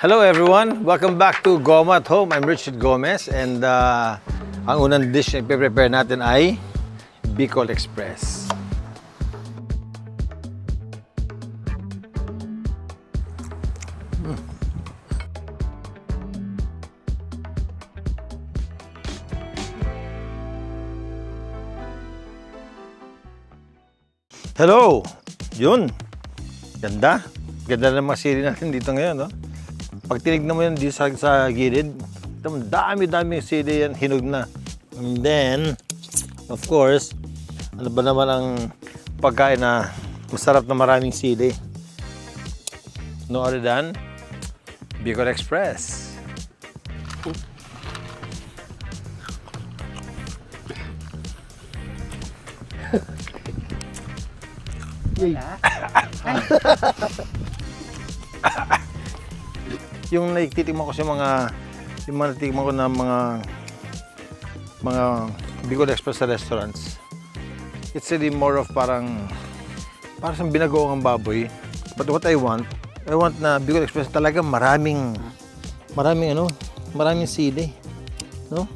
Hello everyone! Welcome back to Goma at Home. I'm Richard Gomez and ang unang dish na i-prepare natin ay Bicol Express. Hello! Yun! Ganda! Ganda ng mga sili natin dito ngayon, no? Pag tinignan mo yan dito sa gilid, dami-dami sili yan, hinog na. And then, of course, ano ba naman ang pagkain na masarap na maraming sili? No other than Bicol Express. Yung natitikman ko sa yung natitikman ko na mga Bicol Express sa restaurants, it's really more of parang sa binagoong baboy. But what I want na Bicol Express talaga maraming sili, no?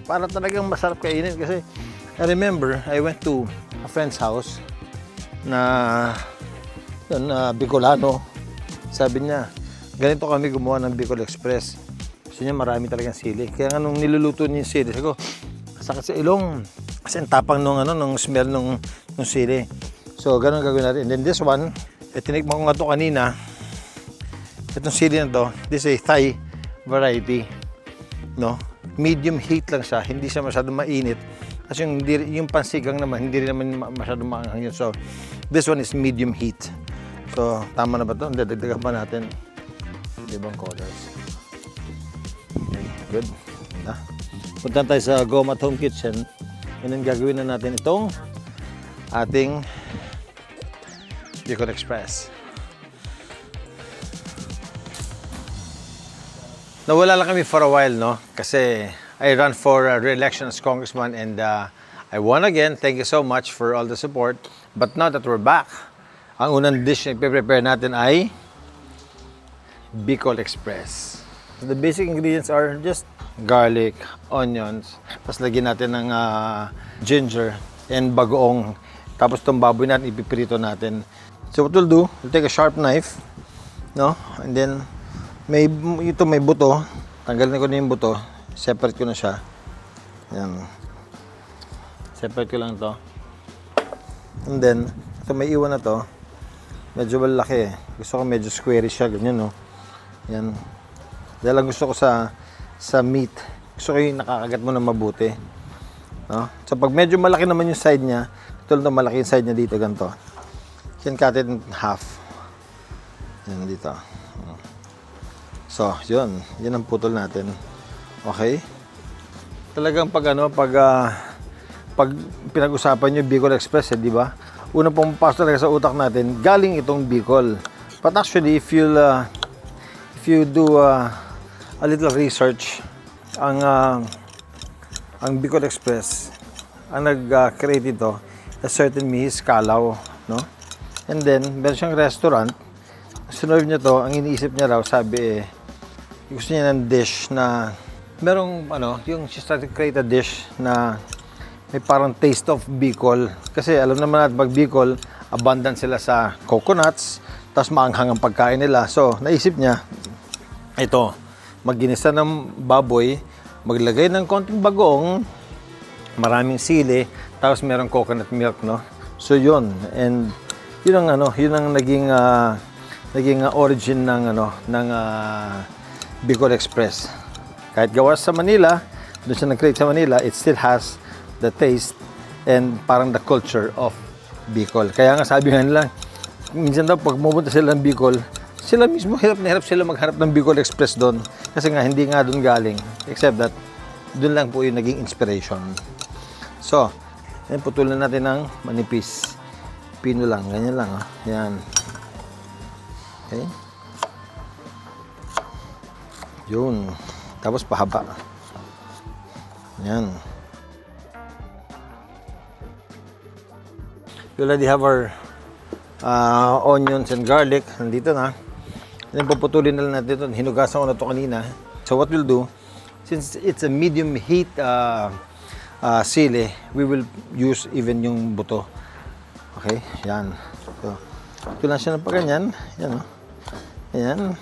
Para talagang masarap kainin kasi I remember I went to a friend's house na Bicolano. Sabi niya, ganito kami gumawa ng Bicol Express. Gusto niya marami talagang sili. Kaya nga nung niluluto niya yung sili, sabi ko, sakit sa ilong. Kasi ang tapang nung smell nung sili. So, ganun gagawin natin. And then this one, tinikman ko nga to kanina. Itong sili na to, this is a Thai variety. No? Medium heat lang siya. Hindi siya masyadong mainit. Kasi yung pansigang naman, hindi rin naman masyadong maanghang yun. So, this one is medium heat. So, tama na ba ito? Dagdagan pa natin. Ibang colors. Okay, good. Punta tayo sa Goma at Home Kitchen. And then gagawin na natin itong ating Bicol Express. Nawala lang kami for a while, no? Kasi I ran for re-election as congressman and I won again. Thank you so much for all the support. But now that we're back, ang unang dish na i-prepare natin ay Bicol Express. So the basic ingredients are just garlic, onions, tapos lagyan natin ng ginger and bagoong. Tapos itong baboy natin, ipiprito natin. So what we'll do, we'll take a sharp knife, no? And then, may buto. Tanggalin ko na yung buto. Separate ko na siya. Yan. Separate ko lang to. And then, ito may iwan na to. Medyo malaki. Gusto ko medyo squarish siya, ganyan, no? Yan. Dahil lang gusto ko sa meat. Gusto ko yung nakakagat mo na mabuti. No? So pag medyo malaki naman yung side niya, tulad na malaki yung side niya dito, ganito. You can cut it in half. Yan dito. So, yun. Yan ang putol natin. Okay? Talagang pag pinag-usapan nyo Bicol Express, di ba? Una pong pasok talaga sa utak natin, galing itong Bicol. But actually, if you do a little research, ang Bicol Express, ang nag-create ito, a certain Mihis Calao, no? And then, meron siyang restaurant, sinerve niya to, ang iniisip niya raw, sabi gusto niya ng dish na, merong, yung she started to create a dish na may parang taste of Bicol. Kasi alam naman natin, pag Bicol, abundant sila sa coconuts, tapos maanghang ang pagkain nila. So, naisip niya, ito, magginisa ng baboy, maglagay ng konting bagoong, maraming sili, tapos merong coconut milk, no? So, yun. And, yun ang naging origin ng Bicol Express. Kahit gawa sa Manila, doon siya nag-create sa Manila, it still has the taste and parang the culture of Bicol. Kaya nga sabi nga nila, minsan daw pag pumunta sila ng Bicol, sila mismo hirap na hirap sila maghanap ng Bicol Express doon. Kasi nga hindi nga doon galing. Except that, doon lang po yung naging inspiration. So, yan, putulan natin ng manipis. Pino lang, ganyan lang. Yan. Okay. Yun. Tapos pahaba. Yan. We already have our onions and garlic. Nandito na. And then puputulin na lang natin ito. Hinugasan ko na ito kanina. So what we'll do, since it's a medium heat sili, we will use even yung buto. Okay, yan. So, ito lang siya ng paganyan. Yan, oh. Ayan.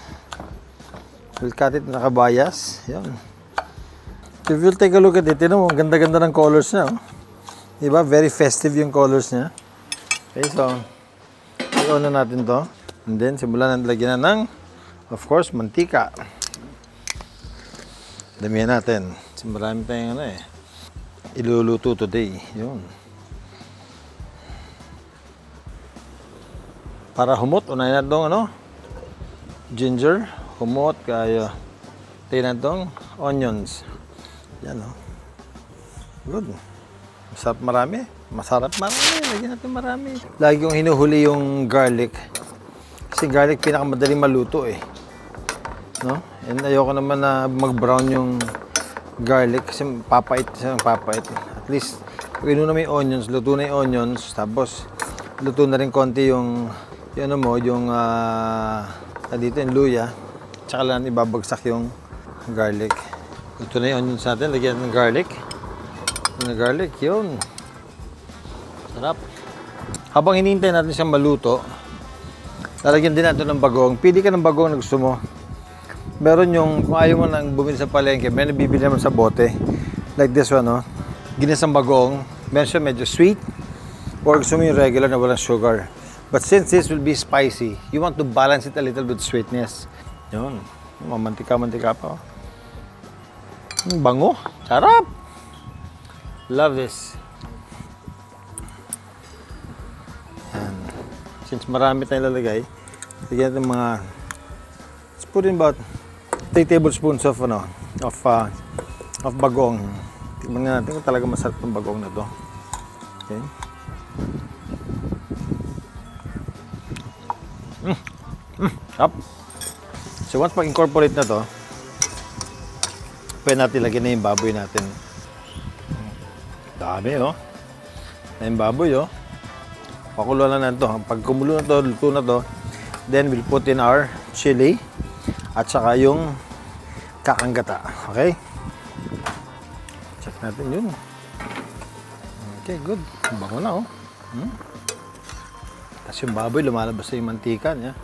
We'll cut it na nakabayas. Yan. If you'll take a look at it, you know, ang ganda-ganda ng colors niya. Oh. Diba? Very festive yung colors niya. Okay, so, i-on na natin to. And then, simulan natin lagyan na ng, of course, mantika. Damihan natin. Kasi marami tayong iluluto today. Yun. Para humot, unahin natin itong ginger, humot, kaya tingnan itong onions. Yan, oh. Good. Masarap marami. Masarap marami. Lagyan natin marami. Lagi kong hinuhuli yung garlic. Kasi garlic pinakamadaling maluto eh. No? And ayoko naman na mag-brown yung garlic kasi papait siya, papait. At least, pag inuna mo yung onions, luto na yung onions, tapos luto na rin konti yung dito yung luya, tsaka lang ibabagsak yung garlic. Ito na yung onions natin, lagyan ng garlic. Yun. Sarap. Habang hinihintay natin siyang maluto, lalagyan din natin ng bagong. Pili ka ng bagong na gusto mo. Meron yung, kung ayaw mo nang bumili sa palengke, may nabibili naman sa bote. Like this one, ginisang bagong. Meron siya medyo sweet. Or gusto mo yung regular na walang sugar. But since this will be spicy, you want to balance it a little with sweetness. Yun. Mamantika-mantika pa. Bango. Sarap! Love this. Yan. Since marami tayong lalagay, lagyan natin mga, let's put in about 3 tablespoons of bagong. Tingnan natin kung talaga masarap ng bagong na to. Okay. Up. So once pag-incorporate na to, pwede natin lagyan na yung baboy natin. Dami, oh. Na yung baboy, oh. Pakulo na to. Pag kumulo na to, luto na to, then we'll put in our chili at saka yung kakanggata. Okay? Check natin yun. Okay, good. Bango na, oh. Tapos yung baboy, lumalabas na yung mantika niya.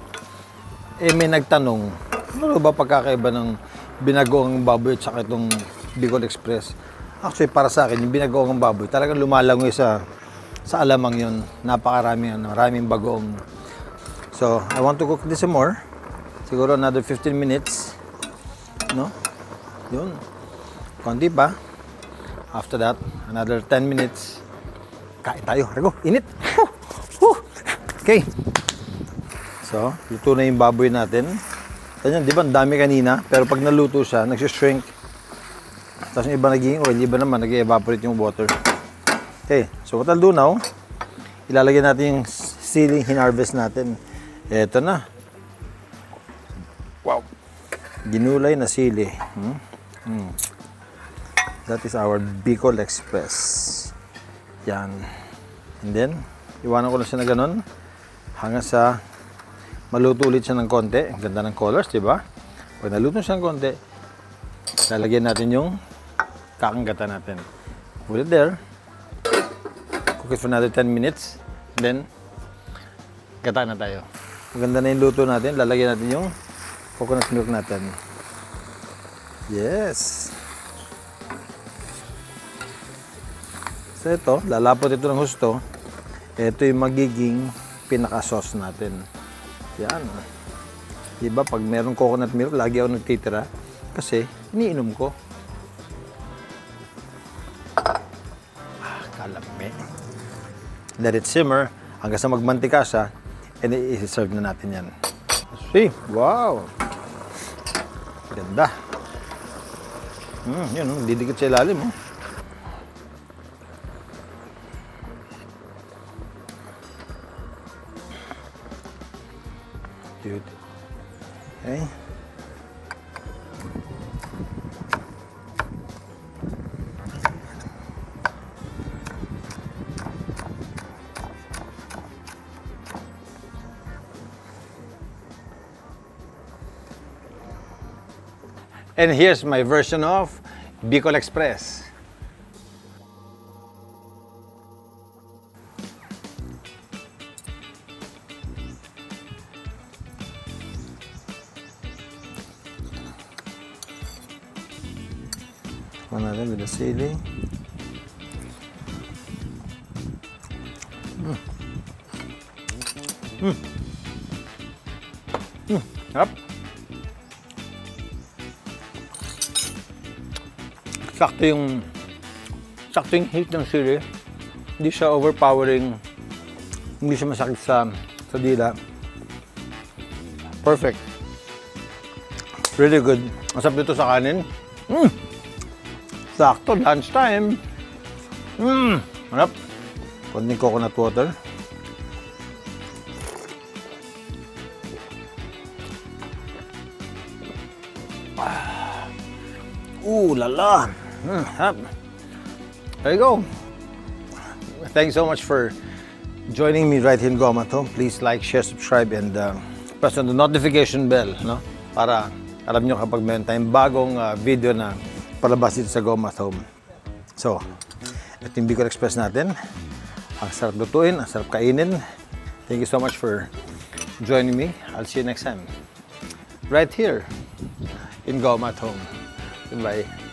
Eh, may nagtanong, ano ba pagkakaiba ng binagoong baboy at saka itong Bicol Express? Actually, para sa akin, yung binagoong baboy, talagang lumalangoy sa alamang yun. Maraming bagoong. So, I want to cook this some more. Siguro another 15 minutes. No? Yun. Konti pa. After that, another 10 minutes. Kain tayo. Rego, init. Okay. So, luto na yung baboy natin. Ganyan, di ba, ang dami kanina. Pero pag naluto siya, nagsishrink. Tapos yung iba naging oil, iba naman, nag-evaporate yung water. Okay, so what I'll do now, ilalagay natin yung siling hinarvest natin. Eto na. Wow. Ginulay na sili. That is our Bicol Express. Yan. And then, iwanan ko na siya na ganun. Hanggang sa maluto ulit siya ng konti. Ang ganda ng colors, di ba? Pag naluto siya ng konti, lalagyan natin yung kakanggata natin. Put it there. Cook it for another 10 minutes. Then, gata na tayo. Maganda na yung luto natin. Lalagyan natin yung coconut milk natin. Yes! So ito, lalapot ito ng husto. Ito yung magiging pinaka-sauce natin. Yan. Diba, pag meron coconut milk, lagi ako nagtitira. Kasi, iniinom ko. Kalami. Let it simmer hanggang sa magmantika siya. And i-serve na natin yan. See? Wow! Ganda. Yun, didikit sa ilalim. Dude. Okay. And here's my version of Bicol Express. Natin with the sili. Yep. Sakto yung heat ng sili. Hindi siya overpowering. Hindi siya masakit sa dila. Perfect. Really good. Masarap dito sa kanin. Sakto, lunchtime. Harap. Konting coconut water. Ooh, lala. Harap. There you go. Thanks so much for joining me right here in Goma at Home. Please like, share, subscribe, and press on the notification bell, no? Para alam nyo kapag meron tayong bagong video na palabas dito sa Goma at Home. So, ito yung Bicol Express natin. Ang sarap lutuin, ang sarap kainin. Thank you so much for joining me. I'll see you next time. Right here in Goma at Home. Goodbye.